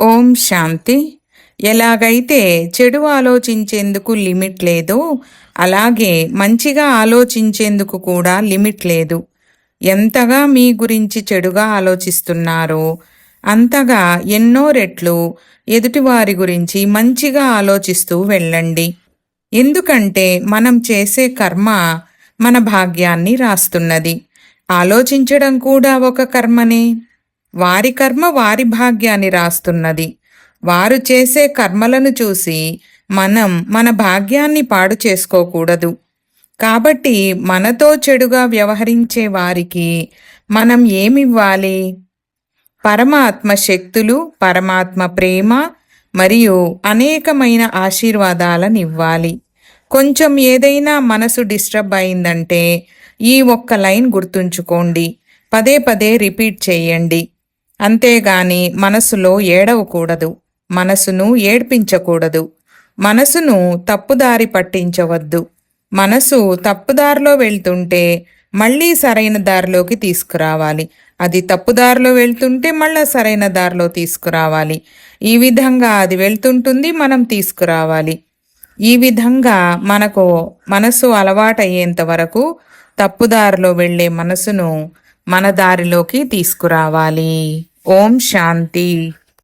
ఓం శాంతి. ఎలాగైతే చెడు ఆలోచించేందుకు లిమిట్ లేదో, అలాగే మంచిగా ఆలోచించేందుకు కూడా లిమిట్ లేదు. ఎంతగా మీ గురించి చెడుగా ఆలోచిస్తున్నారో, అంతగా ఎన్నో రెట్లు ఎదుటివారి గురించి మంచిగా ఆలోచిస్తూ వెళ్ళండి. ఎందుకంటే మనం చేసే కర్మ మన భాగ్యాన్ని రాస్తున్నది. ఆలోచించడం కూడా ఒక కర్మనే. వారి కర్మ వారి భాగ్యాన్ని రాస్తున్నది. వారు చేసే కర్మలను చూసి మనం మన భాగ్యాన్ని పాడు చేసుకోకూడదు. కాబట్టి మనతో చెడుగా వ్యవహరించే వారికి మనం ఏమివ్వాలి? పరమాత్మ శక్తులు, పరమాత్మ ప్రేమ మరియు అనేకమైన ఆశీర్వాదాలనివ్వాలి. కొంచెం ఏదైనా మనసు డిస్టర్బ్ అయిందంటే ఈ ఒక్క లైన్ గుర్తుంచుకోండి. పదే పదే రిపీట్ చేయండి. అంతేగాని మనసులో ఏడవకూడదు. మనసును ఏడ్పించకూడదు. మనసును తప్పుదారి పట్టించవద్దు. మనసు తప్పుదారిలో వెళ్తుంటే మళ్ళీ సరైన దారిలోకి తీసుకురావాలి. అది తప్పుదారిలో వెళ్తుంటే మళ్ళీ సరైన దారిలో తీసుకురావాలి. ఈ విధంగా అది వెళ్తుంటుంది, మనం తీసుకురావాలి. ఈ విధంగా మనకు మనసు అలవాటయ్యేంత వరకు తప్పుదారిలో వెళ్ళే మనసును మన దారిలోకి తీసుకురావాలి. ఓం శాంతి.